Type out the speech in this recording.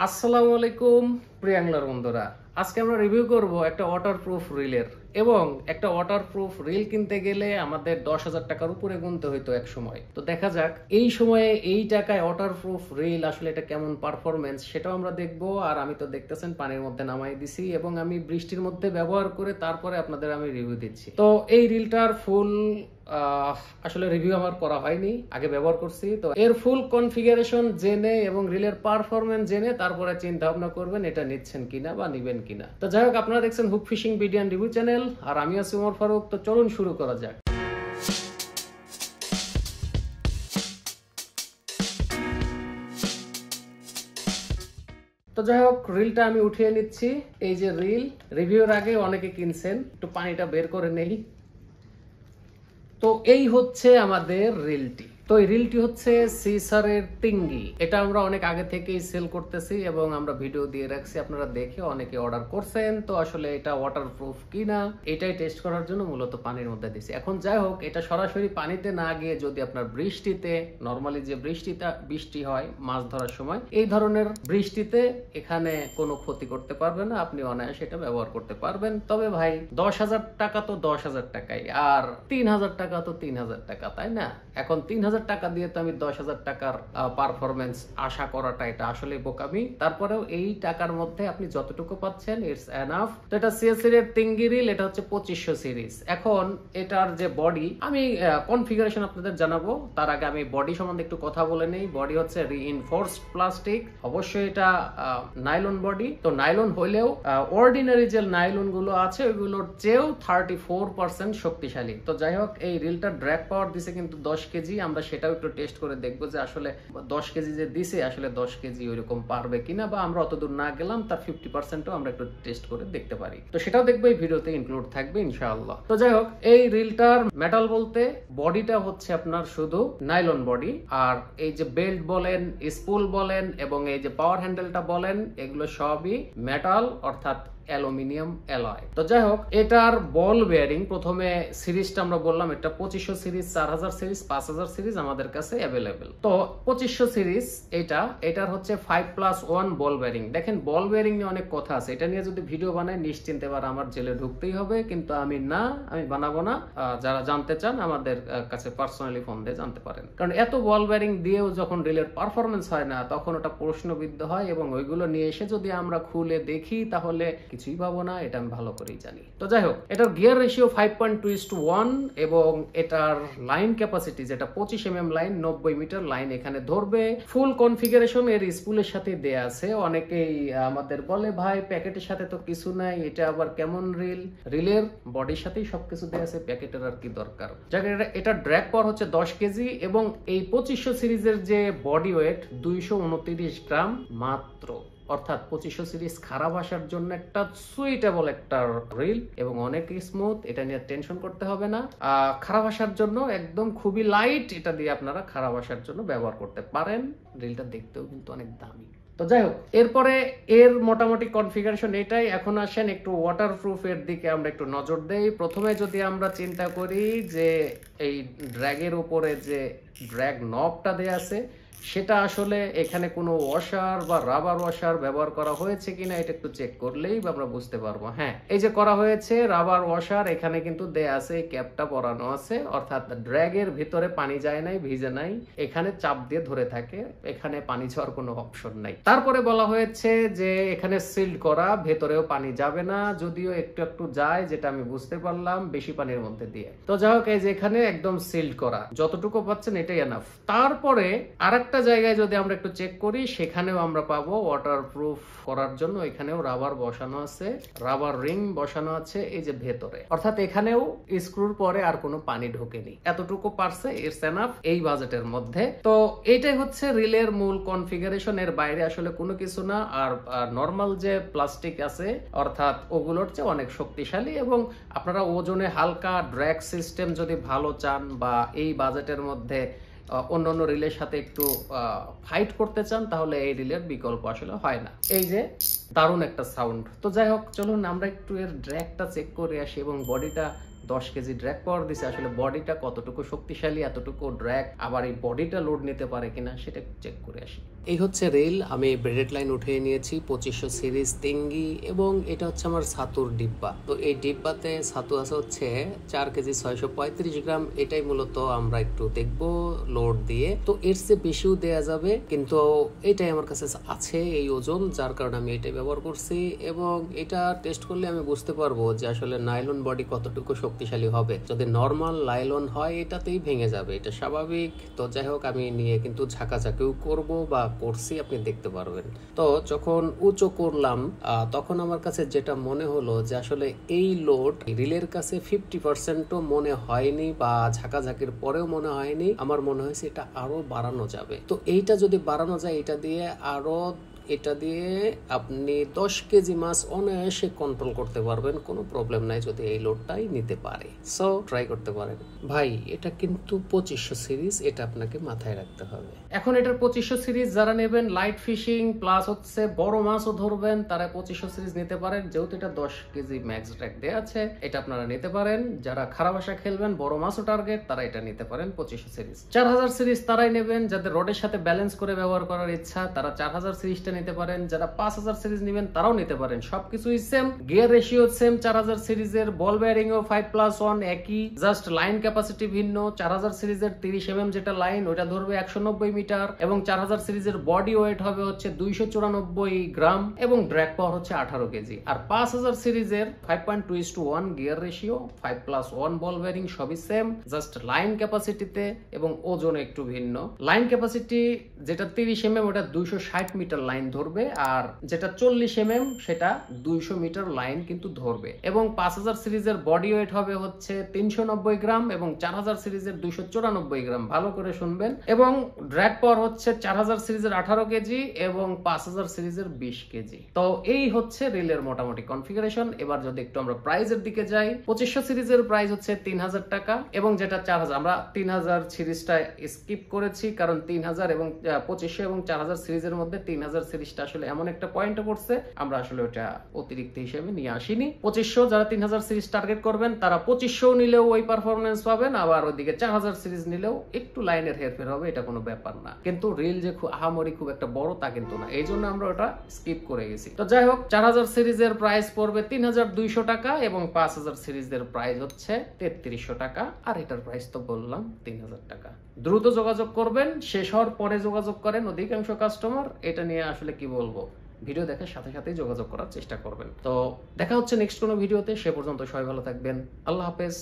আসসালামু আলাইকুম প্রিয় অ্যাংলার বন্ধুরা, আজকে আমরা রিভিউ করব একটা ওয়াটারপ্রুফ রিলের। এবং একটা ওয়াটারপ্রুফ রিল কিনতে গেলে আমাদের 10,000 টাকার উপরে গুনতে হইতো এক সময়। তো দেখা যাক এই সময়ে এই টাকায় ওয়াটারপ্রুফ রিল আসলে এটা কেমন পারফরমেন্স সেটাও আমরা দেখব। আর আমি তো দেখতেছেন পানির মধ্যে নামাই দিছি এবং আমি বৃষ্টির মধ্যে ব্যবহার করে তারপরে আপনাদের আমি রিভিউ দিচ্ছি। তো এই রিলটার ফুল আসলে রিভিউ আমার করা হয়নি, আগে ব্যবহার করছি। তো এর ফুল কনফিগারেশন জেনে এবং রিলের পারফরমেন্স জেনে তারপরে চিন্তা ভাবনা করবেন এটা নিচ্ছেন কিনা বা নিবেন কিনা। তো যাই হোক, আপনারা দেখছেন hook fishing video and review channel, আর আমি আছি ওমর ফারুক। তো চলুন শুরু করা যাক। তো যাই হোক, রিলটা আমি উঠিয়ে নিচ্ছি। এই যে রিল, রিভিউর আগে অনেকে কিনছেন, একটু পানিটা বের করে নেই। তো এই হচ্ছে আমাদের রিলটি। তো এই রিলটি হচ্ছে সিসারের তিঙ্গি। এটা আমরা অনেক আগে থেকেই সেল করতেছি এবং আমরা ভিডিও দিয়ে রাখছি, আপনারা দেখে অনেকে অর্ডার করছেন। তো আসলে এটা ওয়াটারপ্রুফ কিনা এটাই টেস্ট করার জন্য মূলত পানির মধ্যে দিছি। এখন যাই হোক, এটা সরাসরি পানিতে না গিয়ে যদি আপনার বৃষ্টিতে, নর্মালি যে বৃষ্টি হয় মাছ ধরার সময়, এই ধরনের বৃষ্টিতে এখানে কোনো ক্ষতি করতে পারবে না, আপনি অনায়াসে এটা ব্যবহার করতে পারবেন। তবে ভাই 10,000 টাকা তো 10,000 টাকাই, আর 3,000 টাকা তো 3,000 টাকা, তাই না? এখন 3,000 টাকা দিয়ে তো আমি 10,000 টাকার পারফরমেন্স আশা করাটা এটা আসলে বোকামি। তারপরেও এই টাকার মধ্যে আপনি যতটুকু পাচ্ছেন ইটস এনাফ। তো এটা সিএসসি এর তিঙ্গি রিল, এটা হচ্ছে 2500 সিরিজ। এখন এটার যে বডি, আমি কনফিগারেশন আপনাদের জানাবো, তার আগে আমি বডি সম্বন্ধে একটু কথা বলে নেই। বডি হচ্ছে রিইনফোর্সড প্লাস্টিক, অবশ্যই এটা নাইলন বডি। তো নাইলন হইলেও অর্ডিনারি যে নাইলন গুলো আছে ওইগুলোর চেয়েও 34% শক্তিশালী। তো যাই হোক, এই রিলটা ড্র্যাগ পাওয়ার দিছে কিন্তু 10 কেজি। আমরা সেটাও একটু টেস্ট করে দেখবো যে আসলে 10 কেজি যে দিছে আসলে 10 কেজি ওইরকম পারবে কিনা, বা আমরা অতদূর না গেলাম তার 50%ও আমরা একটু টেস্ট করে দেখতে পারি। তো সেটাও দেখবো, এই ভিডিওতে ইনক্লুড থাকবে ইনশাআল্লাহ। তো যাই হোক, এই রিলটার মেটাল বলতে বডিটা হচ্ছে আপনার শুধু নাইলন বডি, আর এই যে বেল্ট বলেন, স্পুল বলেন এবং এই যে পাওয়ার হ্যান্ডেলটা বলেন, এগুলো সবই মেটাল, অর্থাৎ অ্যালুমিনিয়াম অ্যালয়। তো যাই হোক, এটার বল বেয়ারিং, প্রথমে সিরিজটা আমরা বললাম এটা 2500 সিরিজ, 4000 সিরিজ, 5000 সিরিজ আমাদের কাছে অ্যাভেলেবেল। তো 2500 সিরিজ এটার হচ্ছে 5+1 বল বেয়ারিং। দেখেন, বল বেয়ারিং নিয়ে অনেক কথা আছে, এটা নিয়ে যদি ভিডিও বানাই নিশ্চিন্তে এবার আমার জেলে ঢুকতেই হবে, কিন্তু আমি বানাবো না। যারা জানতে চান আমাদের কাছে পার্সোনালি ফোন দিয়ে জানতে পারেন, কারণ এত বল বেয়ারিং দিয়েও যখন রিলের পারফরমেন্স হয় না তখন ওটা প্রশ্নবিদ্ধ হয়, এবং ওইগুলো নিয়ে এসে যদি আমরা খুলে দেখি তাহলে কিছুই পাবো না, এটা আমি ভালো করেই জানি। তো যাই হোক, এটার গিয়ার রেশিও 5.2:1 এবং এটার লাইন ক্যাপাসিটি যেটা 25 mm লাইন, 90 মিটার লাইন এখানে ধরবে। ফুল কনফিগারেশন এর স্পুলের সাথে দেয়া আছে। অনেকেই আমাদের বলে ভাই প্যাকেটের সাথে তো কিছু নাই, এটা আবার কেমন রিল? রিলের বডির সাথেই সবকিছু দেয়া আছে, প্যাকেটের আর কি দরকার। যাকে এটা ড্র্যাগ পাওয়ার হচ্ছে 10 কেজি এবং এই 2500 সিরিজের যে বডি ওয়েট 229 গ্রাম মাত্র, অর্থাৎ 2500 সিরিজ খারাপ আসার জন্য একটা সুইটেবল একটা রিল এবং অনেক স্মুথ, এটা নিয়ে টেনশন করতে হবে না। খারাপ আসার জন্য একদম খুবই লাইট, এটা দিয়ে আপনারা খারাপ আসার জন্য ব্যবহার করতে পারেন। রিলটা দেখতেও কিন্তু অনেক দামি। তো যাই হোক, এরপরে এর মোটামুটি কনফিগারেশন এটাই। এখন আসেন একটু ওয়াটারপ্রুফ এর দিকে আমরা একটু নজর দেই। প্রথমে যদি আমরা চিন্তা করি যে এই ড্র্যাগের উপরে যে ড্র্যাগ নবটা দেয়া আছে সেটা আসলে এখানে কোনো ওয়াশার বা রাবার ওয়াশার ব্যবহার করা হয়েছে কিনা এটা একটু চেক করলেই আমরা বুঝতে পারবো। হ্যাঁ, এই যে করা হয়েছে রাবার ওয়াশার, এখানে কিন্তু দেয়া আছে, এই ক্যাপটা পরানো আছে, অর্থাৎ ড্র্যাগের ভিতরে পানি যায় নাই, ভিজে নাই, এখানে চাপ দিয়ে ধরে থাকে, এখানে পানি যাওয়ার কোনো অপশন নাই। তারপরে বলা হয়েছে যে এখানে সিল্ড করা, ভেতরেও পানি যাবে না, যদিও একটু একটু যায়, যেটা আমি বুঝতে পারলাম বেশি পানির মধ্যে দিয়ে। তো যাই হোক, এই যে এখানে একদম সিল্ড করা, যতটুকু পাচ্ছেন এটাই এনাফ। তারপরে আরেকটা জায়গায় যদি আমরা একটু চেক করি, সেখানেও আমরা পাবো ওয়াটারপ্রুফ করার জন্য এখানেও রাবার বসানো আছে, রাবার রিং বসানো আছে এই যে ভেতরে, অর্থাৎ এখানেও স্ক্রুর পরে আর কোনো পানি ঢোকেনি। এতটুকু পারছে, ইটস এনাফ এই বাজেটের মধ্যে। তো এইটাই হচ্ছে রিলের মূল কনফিগারেশন, এর বাইরে আসলে কোনো কিছু না। আর নর্মাল যে প্লাস্টিক আছে অর্থাৎ ওগুলোর চেয়ে অনেক শক্তিশালী, এবং আপনারা ওজনে হালকা ড্র্যাগ সিস্টেম যদি ভালো চান বা এই বাজেটের মধ্যে অন্যান্য রিলের সাথে একটু ফাইট করতে চান, তাহলে এই রিলের বিকল্প আসলে হয় না। এই যে দারুণ একটা সাউন্ড। তো যাই হোক, চলুন আমরা একটু এর ড্র্যাগটা চেক করে আসি, এবং বডিটা 10 কেজি ড্র্যাগ পাওয়ার দিছে, আসলে বডিটা কতটুকু শক্তিশালী, এতটুকু ড্র্যাগ, আবার এই বডিটা লোড নিতে পারে কিনা সেটা চেক করে আসি। এই হচ্ছে রিল, আমি ব্রেডেড লাইন উঠিয়ে নিয়েছি 2500 সিরিজ তেঙ্গি, এবং এটা হচ্ছে আমার ছাতুর ডিব্বা। তো এই ডিব্বাতে ছাতু আছে হচ্ছে 4 কেজি 635 গ্রাম। এটাই মূলত আমরা একটু দেখবো লোড দিয়ে, তো এর চেয়ে বেশিও দেয়া যাবে, কিন্তু এটাই আমার কাছে আছে এই ওজন, যার কারণে আমি এটাই ব্যবহার করছি। এবং এটা টেস্ট করলে আমি বুঝতে পারবো যে আসলে নাইলন বডি কতটুকু শক্তিশালী হবে। যদি নর্মাল নাইলন হয় এটাতেই ভেঙে যাবে, এটা স্বাভাবিক। তো যাই হোক, আমি নিয়ে কিন্তু ঝাঁকাঝাঁকিও করব বা করছি, আপনি দেখতে পারবেন। তো যখন উঁচু করলাম তখন আমার কাছে যেটা মনে হলো যে আসলে এই লোড রিলের কাছে 50%ও মনে হয়নি, বা ঝাঁকাঝাঁকির পরেও মনে হয়নি। আমার মনে হয়েছে এটা আরো বাড়ানো যাবে। তো এইটা যদি বাড়ানো যায়, এটা দিয়ে আপনি 10 কেজি মাছ অনায়াসে কন্ট্রোল করতে পারবেন, কোনো প্রবলেম নাই যদি এই লোডটাই নিতে পারে। সো ট্রাই করতে পারেন ভাই। এটা কিন্তু 2500 সিরিজ, এটা আপনাকে মাথায় রাখতে হবে। এখন এটার 2500 সিরিজ যারা নেবেন, লাইট ফিশিং প্লাস হচ্ছে বড় মাছও ধরবেন, তারা 2500 সিরিজ নিতে পারেন। যেহেতু এটা 10 কেজি ম্যাক্স ড্র্যাগ দেয়া আছে, এটা আপনারা নিতে পারেন। যারা খারাপ আশা খেলবেন, বড় মাছও টার্গেট, তারা এটা নিতে পারেন 2500 সিরিজ। 4000 সিরিজ তারাই নেবেন যাদের রডের সাথে ব্যালেন্স করে ব্যবহার করার ইচ্ছা, তারা 4000 সিরিজটা নিতে পারেন। যারা 5000 সিরিজ নেবেন তারাও নিতে পারেন, সবকিছুই সেম, গিয়ার রেশিও সেম। 4000 সিরিজের বল বেয়ারিং ও 5+1 একই, জাস্ট লাইন ক্যাপাসিটি ভিন্ন। 4000 সিরিজের 30 mm যেটা লাইন, ওটা ধরবে 190 মিটার, এবং 4000 সিরিজের বডি ওয়েট হবে হচ্ছে 294 গ্রাম, এবং ড্র্যাগ পাওয়ার হচ্ছে 18 কেজি। আর 5000 সিরিজের 5.2:1 গিয়ার রেশিও, 5+1 বল বেয়ারিং, সবই সেম, জাস্ট লাইন ক্যাপাসিটিতে এবং ওজনে একটু ভিন্ন। লাইন ক্যাপাসিটি যেটা 30 mm, ওটা 260 মিটার লাইন ধরবে, আর যেটা 40 mm সেটা 200 মিটার লাইন কিন্তু ধরবে। এবং 5000 সিরিজের বডি ওয়েট হবে হচ্ছে 390 গ্রাম, এবং 4000 সিরিজের 294 গ্রাম। ভালো করে শুনবেন। এবং ড্র্যাগ পাওয়ার হচ্ছে 4000 সিরিজের 18 কেজি এবং 5000 সিরিজের 20 কেজি। তো এই হচ্ছে রিলের মোটামুটি কনফিগারেশন। এবার যদি একটু আমরা প্রাইজের দিকে যাই, 2500 সিরিজের প্রাইস হচ্ছে 3000 টাকা, এবং যেটা 4000, আমরা 3000 সিরিজটা স্কিপ করেছি, কারণ 3000 এবং 2500 এবং 4000 সিরিজের মধ্যে 3000 সিরিজটা আসলে এমন একটা পয়েন্টে পড়ছে, আমরা আসলে ওটা অতিরিক্ত হিসেবে নিয়ে আসিনি। 2500 যারা 3000 সিরিজ টার্গেট করবেন, তারা 2500 নিলেও ওই পারফরমেন্স পাবেন, আবার ওইদিকে 4000 সিরিজ নিলেও একটু লাইনের হেরফের হবে, এটা কোনো ব্যাপার না। কিন্তু রিল যে আহামরি খুব একটা বড় তা কিন্তু না, এই জন্য আমরা ওটা স্কিপ করে গেছি। তো যাই হোক, 4000 সিরিজের প্রাইস পড়বে 3200 টাকা, এবং 5000 সিরিজের প্রাইস হচ্ছে 3300 টাকা, আর এটার প্রাইস তো বললাম 3000 টাকা। দ্রুত যোগাযোগ করবেন, শেষ হওয়ার পরে যোগাযোগ করেন অধিকাংশ কাস্টমার। এটা নিয়ে আসলে কি বলবো, ভিডিও দেখার সাথে সাথেই যোগাযোগ করার চেষ্টা করবেন। তো দেখা হচ্ছে নেক্সট কোনো ভিডিওতে, সে পর্যন্ত সবাই ভালো থাকবেন। আল্লাহ হাফেজ।